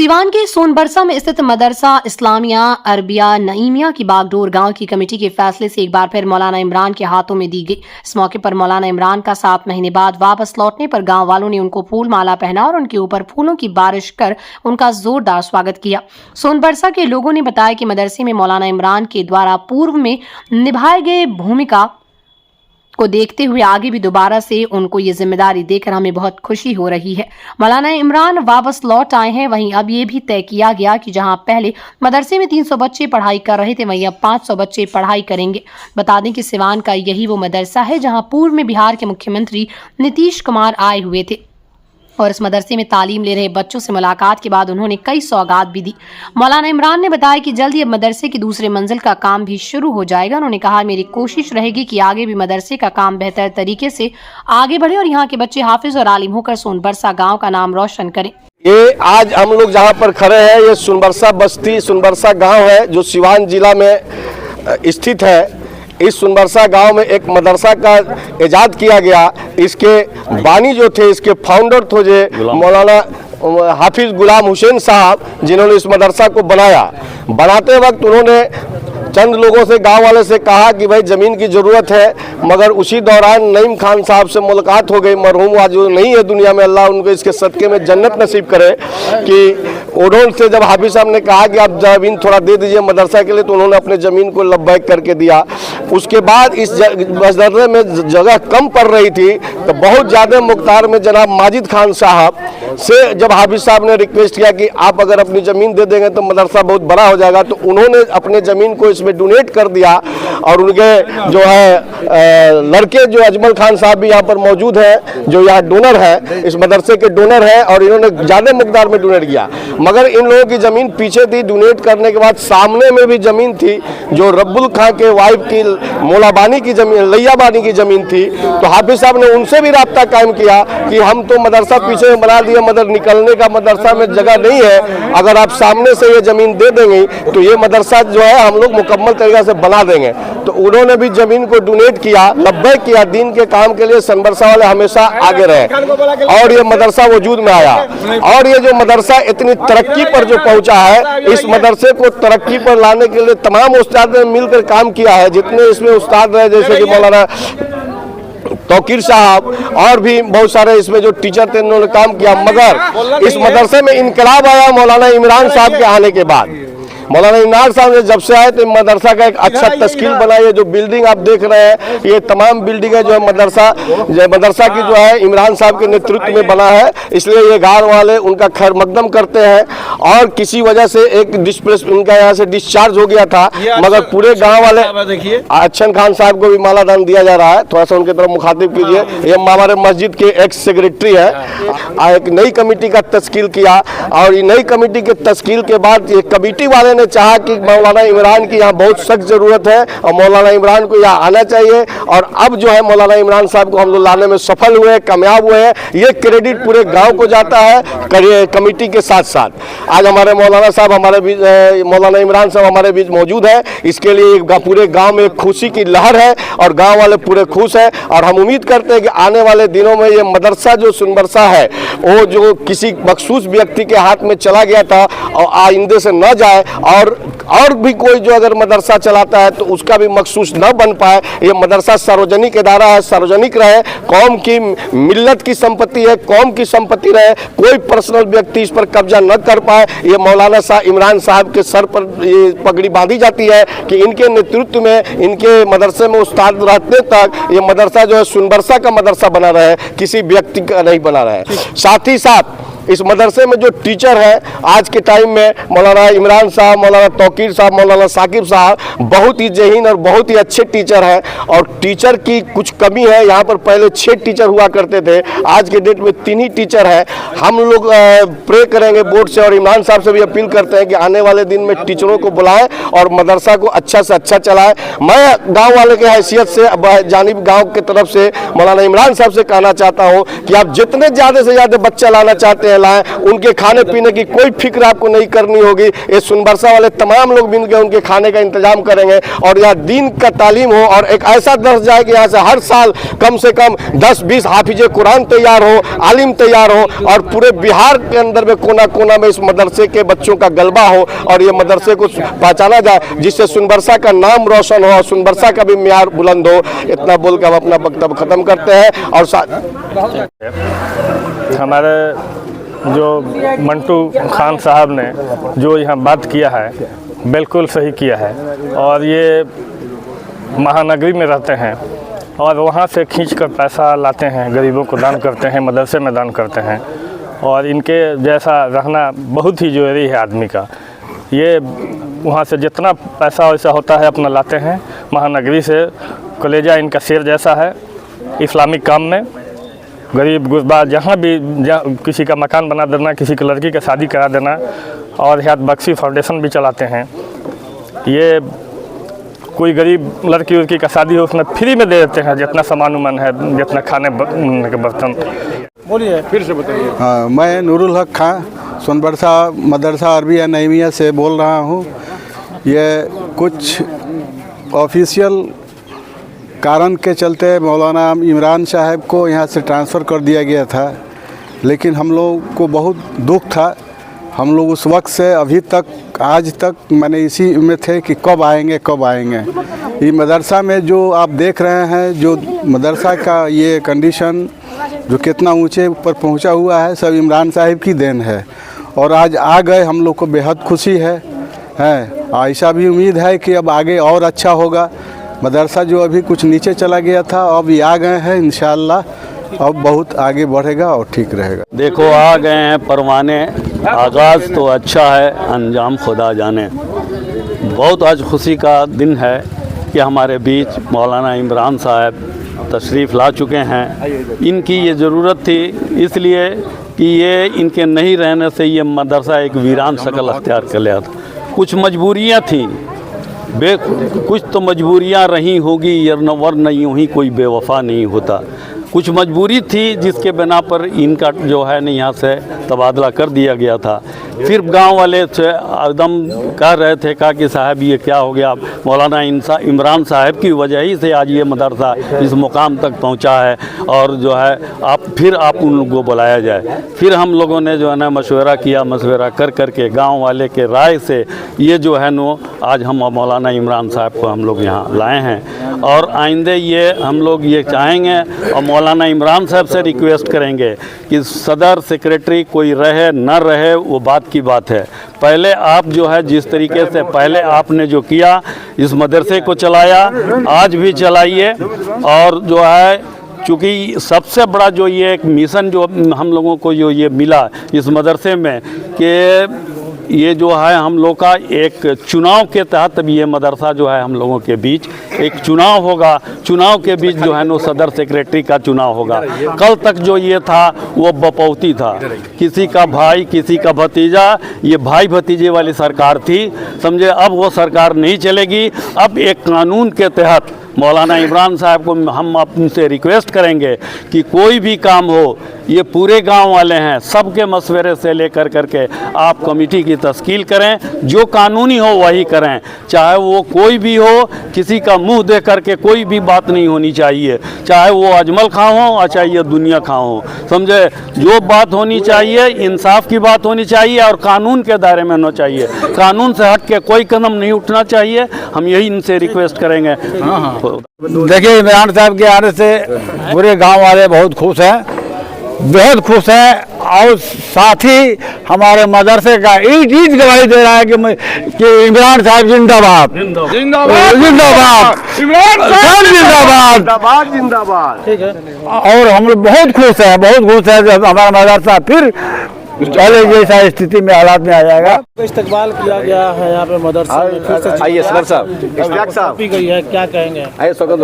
सिवान के सोनबरसा में स्थित मदरसा इस्लामिया अरबिया नईमिया की बागडोर गांव की कमेटी के फैसले से एक बार फिर मौलाना इमरान के हाथों में दी गई। इस मौके पर मौलाना इमरान का 7 महीने बाद वापस लौटने पर गांव वालों ने उनको फूल माला पहना और उनके ऊपर फूलों की बारिश कर उनका जोरदार स्वागत किया। सोनबरसा के लोगों ने बताया कि मदरसे में मौलाना इमरान के द्वारा पूर्व में निभाए गए भूमिका को देखते हुए आगे भी दोबारा से उनको ये जिम्मेदारी देकर हमें बहुत खुशी हो रही है। मौलाना इमरान वापस लौट आए हैं। वहीं अब ये भी तय किया गया कि जहां पहले मदरसे में 300 बच्चे पढ़ाई कर रहे थे वहीं अब 500 बच्चे पढ़ाई करेंगे। बता दें कि सिवान का यही वो मदरसा है जहां पूर्व में बिहार के मुख्यमंत्री नीतीश कुमार आए हुए थे और इस मदरसे में तालीम ले रहे बच्चों से मुलाकात के बाद उन्होंने कई सौगात भी दी। मौलाना इमरान ने बताया कि जल्द ही अब मदरसे की दूसरे मंजिल का काम भी शुरू हो जाएगा। उन्होंने कहा, मेरी कोशिश रहेगी कि आगे भी मदरसे का काम बेहतर तरीके से आगे बढ़े और यहाँ के बच्चे हाफिज और आलिम होकर सोनबरसा गाँव का नाम रोशन करें। ये आज हम लोग जहाँ पर खड़े हैं ये सोनबरसा बस्ती सोनबरसा गाँव है जो सिवान जिला में स्थित है। इस सोनबरसा गांव में एक मदरसा का इजाद किया गया। इसके बानी जो थे, इसके फाउंडर थे जो मौलाना हाफिज गुलाम हुसैन साहब, जिन्होंने इस मदरसा को बनाया। बनाते वक्त उन्होंने चंद लोगों से, गांव वाले से कहा कि भाई ज़मीन की ज़रूरत है, मगर उसी दौरान नईम खान साहब से मुलाकात हो गई। मरहूम आज जो नहीं है दुनिया में, अल्लाह उनको इसके सदक़े में जन्नत नसीब करे। कि उन्होंने जब हाफिज साहब ने कहा कि आप ज़मीन थोड़ा दे दीजिए मदरसा के लिए, तो उन्होंने अपने ज़मीन को लब्बैक करके दिया। उसके बाद इस मदरसे में जगह कम पड़ रही थी तो बहुत ज़्यादा मुख्तार में जनाब माजिद खान साहब से जब हाफिज साहब ने रिक्वेस्ट किया कि आप अगर अपनी ज़मीन दे देंगे तो मदरसा बहुत बड़ा हो जाएगा, तो उन्होंने अपने ज़मीन को इसमें डोनेट कर दिया। और उनके जो है लड़के जो अजमल खान साहब भी यहाँ पर मौजूद हैं, जो यहाँ डोनर है, इस मदरसे के डोनर हैं, और इन्होंने ज़्यादा मकदार में डोनेट किया। मगर इन लोगों की ज़मीन पीछे थी। डोनेट करने के बाद सामने में भी ज़मीन थी जो रब्बुल खां के वाइफ की मौलाबानी की ज़मीन, लैयाबानी की ज़मीन थी। तो हाफिज साहब ने उनसे भी राब्ता कायम किया कि हम तो मदरसा पीछे में बना दिया, मगर निकलने का मदरसा में जगह नहीं है। अगर आप सामने से ये ज़मीन दे देंगे तो ये मदरसा जो है हम लोग मुकम्मल तरीके से बना देंगे। तो उन्होंने भी ज़मीन को डोनेट किया, लब्बैक किया। दीन के काम के लिए सोनबरसा वाले हमेशा आगे रहे और ये मदरसा वजूद में आया। और ये जो मदरसा इतनी तरक्की पर जो पहुंचा है, इस मदरसे को तरक्की पर लाने के लिए तमाम उस्ताद ने मिलकर काम किया है। जितने इसमें उस्ताद रहे, जैसे कि मौलाना तौकीर साहब और भी बहुत सारे इसमें जो टीचर थे, उन्होंने काम किया। मगर इस मदरसे में इनकलाब आया मौलाना इमरान साहब के आने के बाद। मौलाना इमरान साहब ने जब से आए तो मदरसा का एक अच्छा तस्कील बना। ये जो बिल्डिंग आप देख रहे हैं, ये तमाम बिल्डिंगें जो है मदरसा की जो है इमरान साहब के नेतृत्व में बना है। इसलिए ये गाँव वाले उनका खैर मकदम करते हैं। और किसी वजह से एक डिस्प्लेस उनका यहाँ से डिस्चार्ज हो गया था, मगर पूरे गाँव वाले, देखिए अच्छन खान साहब को भी माला दान दिया जा रहा है। थोड़ा सा उनकी तरफ मुखातिब कीजिए। ये हमारे मस्जिद के एक्स सेक्रेटरी है। एक नई कमेटी का तस्कील किया और ये नई कमेटी के तस्कील के बाद ये कमेटी वाले ने चाहा कि मौलाना इमरान की यहाँ बहुत सख्त जरूरत है और मौलाना इमरान को यहाँ आना चाहिए। और अब जो है मौलाना इमरान साहब को हम लोग लाने में सफल हुए, कामयाब हुए हैं। ये क्रेडिट पूरे गांव को जाता है कमेटी के साथ साथ। आज हमारे मौलाना साहब हमारे बीच, मौलाना इमरान साहब हमारे बीच मौजूद है। इसके लिए पूरे गाँव में खुशी की लहर है और गाँव वाले पूरे खुश है। और हम उम्मीद करते हैं कि आने वाले दिनों में ये मदरसा जो सोनबरसा है वो जो किसी मखसूस व्यक्ति के हाथ में चला गया था और आइंदे से न जाए, और भी कोई जो अगर मदरसा चलाता है तो उसका भी मखसूस न बन पाए। ये मदरसा सार्वजनिक इदारा है, सार्वजनिक रहे, कौम की मिल्लत की संपत्ति है, कौम की संपत्ति रहे, कोई पर्सनल व्यक्ति इस पर कब्जा न कर पाए। ये मौलाना इमरान साहब के सर पर ये पगड़ी बांधी जाती है कि इनके नेतृत्व में, इनके मदरसे में उस्ताद रहते तक ये मदरसा जो है सोनबरसा का मदरसा बना रहे, किसी व्यक्ति का नहीं बना रहे। साथ ही साथ इस मदरसे में जो टीचर है आज के टाइम में, मौलाना इमरान साहब, मौलाना तौकीर साहब, मौलाना साकिब साहब बहुत ही ज़हीन और बहुत ही अच्छे टीचर हैं। और टीचर की कुछ कमी है। यहाँ पर पहले 6 टीचर हुआ करते थे, आज के डेट में 3 ही टीचर हैं। हम लोग प्रे करेंगे बोर्ड से और इमरान साहब से भी अपील करते हैं कि आने वाले दिन में टीचरों को बुलाएं और मदरसा को अच्छा से अच्छा चलाएं। मैं गाँव वाले की हैसियत से, जानिब गाँव की तरफ से मौलाना इमरान साहब से कहना चाहता हूँ कि आप जितने ज़्यादा से ज़्यादा बच्चा लाना चाहते हैं लाएं, उनके खाने पीने की कोई फिक्र आपको नहीं करनी होगी। ये सुनबरसा वाले तमाम लोग मिलकर उनके खाने का इंतजाम करेंगे और यहाँ दीन का तालीम हो और एक ऐसा दर्ज जाए कि यहाँ से हर साल कम से कम 10-20 हाफिजे कुरान तैयार हो, आलिम तैयार हो और पूरे बिहार के अंदर में कोना कोना में इस मदरसे के बच्चों का गलबा हो और ये मदरसे को पहचाना जाए, जिससे सुनबरसा का नाम रोशन हो और सुनबरसा का भी मियार बुलंद हो। इतना बोल के हम अपना वक्तव्य खत्म करते हैं। और हमारे जो मंटू खान साहब ने जो यहाँ बात किया है बिल्कुल सही किया है। और ये महानगरी में रहते हैं और वहाँ से खींचकर पैसा लाते हैं, गरीबों को दान करते हैं, मदरसे में दान करते हैं और इनके जैसा रहना बहुत ही ज़रूरी है आदमी का। ये वहाँ से जितना पैसा वैसा होता है अपना लाते हैं महानगरी से। कलेजा इनका शेर जैसा है इस्लामिक काम में। गरीब गुरबा जहाँ भी किसी का मकान बना देना, किसी की लड़की का शादी करा देना और हयात बख्शी फाउंडेशन भी चलाते हैं। ये कोई गरीब लड़की उड़की का शादी हो उसमें फ्री में दे देते हैं, जितना सामान उमान है, जितना खाने के बर्तन। बोलिए फिर से बताइए। हाँ, मैं नूरुल हक खां सुनबरसा मदरसा अरबिया नईमिया से बोल रहा हूँ। ये कुछ ऑफिशियल कारण के चलते मौलाना इमरान साहब को यहाँ से ट्रांसफ़र कर दिया गया था, लेकिन हम लोग को बहुत दुख था। हम लोग उस वक्त से अभी तक आज तक मैंने इसी में थे कि कब आएंगे कब आएंगे। ये मदरसा में जो आप देख रहे हैं, जो मदरसा का ये कंडीशन जो कितना ऊंचे पर पहुंचा हुआ है, सब इमरान साहब की देन है। और आज आ गए, हम लोग को बेहद खुशी है। ऐसा भी उम्मीद है कि अब आगे और अच्छा होगा। मदरसा जो अभी कुछ नीचे चला गया था, अब ये आ गए हैं, इंशाअल्लाह अब बहुत आगे बढ़ेगा और ठीक रहेगा। देखो आ गए हैं परवाने, आगाज़ तो अच्छा है, अंजाम खुदा जाने। बहुत आज खुशी का दिन है कि हमारे बीच मौलाना इमरान साहब तशरीफ़ ला चुके हैं। इनकी ये ज़रूरत थी इसलिए कि ये इनके नहीं रहने से ये मदरसा एक वीरान शक्ल अख्तियार कर लिया था। कुछ मजबूरियाँ थीं, कुछ तो मजबूरियाँ रही होगी, वरना यूँ ही कोई बेवफा नहीं होता। कुछ मजबूरी थी जिसके बिना पर इनका जो है न यहाँ से तबादला कर दिया गया था। फिर गांव वाले से एकदम कह रहे थे कि साहब ये क्या हो गया, मौलाना इमरान साहब की वजह ही से आज ये मदरसा इस मुकाम तक पहुंचा है और जो है आप उन लोगों को बुलाया जाए। फिर हम लोगों ने जो है ना मशवरा किया, मशवरा कर के गांव वाले के राय से ये जो है नो आज हम मौलाना इमरान साहब को हम लोग यहाँ लाए हैं। और आइंदे ये हम लोग ये चाहेंगे और मौलाना इमरान साहब से रिक्वेस्ट करेंगे कि सदर सेक्रेटरी कोई रहे न रहे वो बात की बात है। पहले आप जो है जिस तरीके से पहले आपने जो किया इस मदरसे को चलाया, आज भी चलाइए। और जो है चूँकि सबसे बड़ा जो ये एक मिशन जो हम लोगों को जो ये मिला इस मदरसे में कि ये जो है हम लोग का एक चुनाव के तहत भी ये मदरसा जो है हम लोगों के बीच एक चुनाव होगा। चुनाव के बीच जो है नो सदर सेक्रेटरी का चुनाव होगा। कल तक जो ये था वो बपौती था, किसी का भाई किसी का भतीजा, ये भाई भतीजे वाली सरकार थी, समझे। अब वो सरकार नहीं चलेगी। अब एक कानून के तहत मौलाना इमरान साहब को हम आपसे रिक्वेस्ट करेंगे कि कोई भी काम हो, ये पूरे गांव वाले हैं, सबके मशवरे से लेकर करके आप कमेटी की तश्कील करें, जो कानूनी हो वही करें। चाहे वो कोई भी हो, किसी का मुंह देख करके कोई भी बात नहीं होनी चाहिए, चाहे वो अजमल खां हो और चाहे ये दुनिया खां हो, समझे। जो बात होनी चाहिए इंसाफ की बात होनी चाहिए और कानून के दायरे में होना चाहिए। कानून से हट के कोई कदम नहीं उठना चाहिए। हम यही इनसे रिक्वेस्ट करेंगे। देखिए, इमरान साहब के आने से पूरे गांव वाले बहुत खुश हैं, बेहद खुश हैं। और साथ ही हमारे मदरसे का ईद गवाही दे रहा है कि इमरान साहब जिंदाबाद जिंदाबाद जिंदाबाद जिंदाबाद जिंदाबाद। ठीक है। और हम लोग बहुत खुश हैं जब हमारा मदरसा फिर पहले जैसा स्थिति में हालात में आ जाएगा। इस्तकबाल किया गया है यहाँ पे मदरसा में, फिर से आइए सदर साहब गई है, क्या कहेंगे?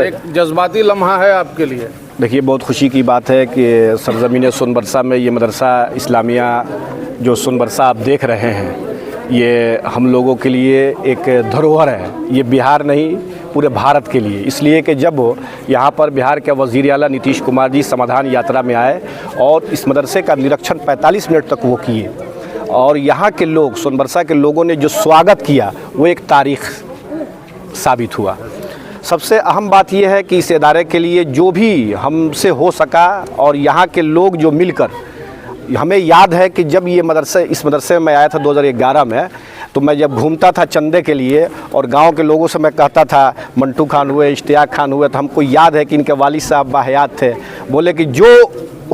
एक जज्बाती लम्हा है आपके लिए। देखिए, बहुत खुशी की बात है कि सरजमीन सुनबरसा में ये मदरसा इस्लामिया जो सुनबरसा आप देख रहे हैं, ये हम लोगों के लिए एक धरोहर है। ये बिहार नहीं पूरे भारत के लिए। इसलिए कि जब यहाँ पर बिहार के वज़ीर आला नीतीश कुमार जी समाधान यात्रा में आए और इस मदरसे का निरीक्षण 45 मिनट तक वो किए और यहाँ के लोग, सोनबरसा के लोगों ने जो स्वागत किया वो एक तारीख साबित हुआ। सबसे अहम बात यह है कि इस इदारे के लिए जो भी हमसे हो सका और यहाँ के लोग जो मिलकर, हमें याद है कि जब ये इस मदरसे में आया था 2011 में, तो मैं जब घूमता था चंदे के लिए और गांव के लोगों से मैं कहता था, मंटू खान हुए, इश्तियाक खान हुए, तो हमको याद है कि इनके वालिद साहब बाहयात थे, बोले कि जो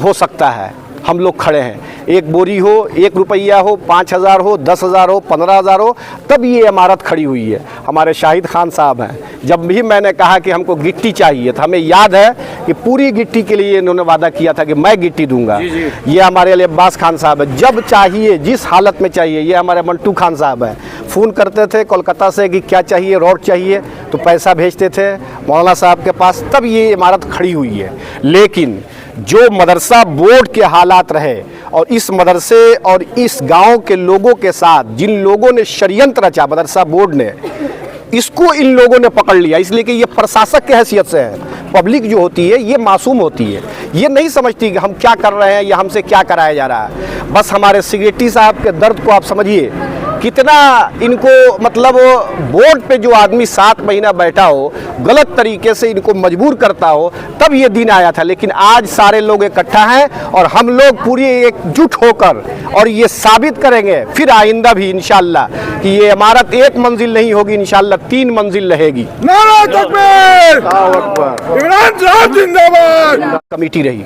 हो सकता है हम लोग खड़े हैं, एक बोरी हो, 1 रुपया हो, 5,000 हो, 10,000 हो, 15,000 हो, तब ये इमारत खड़ी हुई है। हमारे शाहिद खान साहब हैं, जब भी मैंने कहा कि हमको गिट्टी चाहिए तो हमें याद है कि पूरी गिट्टी के लिए इन्होंने वादा किया था कि मैं गिट्टी दूंगा। ये हमारे लिए अब्बास खान साहब है, जब चाहिए जिस हालत में चाहिए। ये हमारे मंटू खान साहब हैं, फ़ोन करते थे कोलकाता से कि क्या चाहिए, रॉड चाहिए, तो पैसा भेजते थे मौलाना साहब के पास, तब ये इमारत खड़ी हुई है। लेकिन जो मदरसा बोर्ड के हालात रहे और इस मदरसे और इस गांव के लोगों के साथ जिन लोगों ने षड्यंत्र रचा, मदरसा बोर्ड ने इसको इन लोगों ने पकड़ लिया। इसलिए कि ये प्रशासक की हैसियत से है। पब्लिक जो होती है ये मासूम होती है, ये नहीं समझती कि हम क्या कर रहे हैं या हमसे क्या कराया जा रहा है। बस हमारे सेक्रेटरी साहब के दर्द को आप समझिए, कितना इनको, मतलब बोर्ड पे जो आदमी 7 महीना बैठा हो, गलत तरीके से इनको मजबूर करता हो, तब ये दिन आया था। लेकिन आज सारे लोग इकट्ठा हैं और हम लोग पूरी एकजुट होकर और ये साबित करेंगे फिर आइंदा भी इंशाअल्लाह कि ये इमारत 1 मंजिल नहीं होगी, इंशाअल्लाह 3 मंजिल रहेगी। कमेटी रही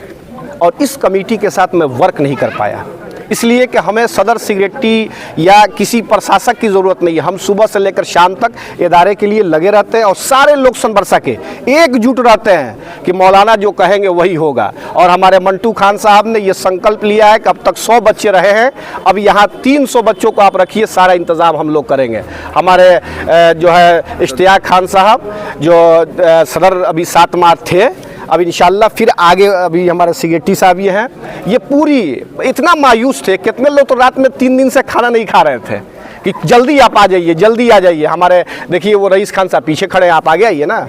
और इस कमेटी के साथ मैं वर्क नहीं कर पाया, इसलिए कि हमें सदर सेक्रेटरी या किसी प्रशासक की ज़रूरत नहीं है। हम सुबह से लेकर शाम तक इदारे के लिए लगे रहते हैं और सारे लोग सोनबरसा के एकजुट रहते हैं कि मौलाना जो कहेंगे वही होगा। और हमारे मंटू खान साहब ने ये संकल्प लिया है कि अब तक 100 बच्चे रहे हैं, अब यहाँ 300 बच्चों को आप रखिए, सारा इंतज़ाम हम लोग करेंगे। हमारे जो है इश्तियाक खान साहब जो सदर अभी 7 मार्च थे, अब इंशाल्लाह फिर आगे अभी हमारे सेक्रेटरी साहब ये हैं, ये पूरी इतना मायूस थे, कितने लोग तो रात में 3 दिन से खाना नहीं खा रहे थे कि जल्दी आप आ जाइए, जल्दी आ जाइए। हमारे देखिए वो रईस खान साहब पीछे खड़े हैं, आप आगे आइए ना।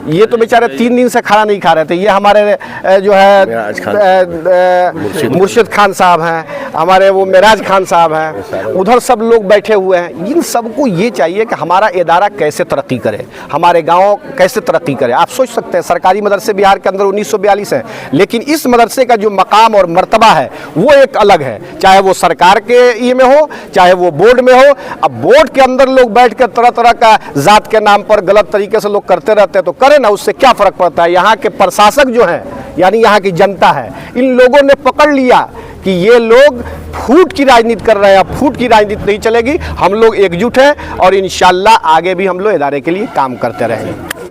ये तो बेचारे 3 दिन से खाना नहीं खा रहे थे। ये हमारे जो है मुर्शिद खान साहब हैं, हमारे वो मेराज खान साहब हैं, उधर सब लोग बैठे हुए हैं। इन सबको ये चाहिए कि हमारा इदारा कैसे तरक्की करे, हमारे गांव कैसे तरक्की करे। आप सोच सकते हैं सरकारी मदरसे बिहार के अंदर 1942 हैं, लेकिन इस मदरसे का जो मकाम और मर्तबा है वो एक अलग है, चाहे वो सरकार के ये में हो, चाहे वो बोर्ड में हो। अब बोर्ड के अंदर लोग बैठ कर तरह तरह का जात के नाम पर गलत तरीके से लोग करते रहते हैं, तो करें ना, उससे क्या फर्क पड़ता है। यहाँ के प्रशासक जो हैं, यानी यहाँ की जनता है, इन लोगों ने पकड़ लिया कि ये लोग फूट की राजनीति कर रहे हैं। फूट की राजनीति नहीं चलेगी, हम लोग एकजुट हैं और इंशाल्लाह आगे भी हम लोग इदारे के लिए काम करते रहेंगे।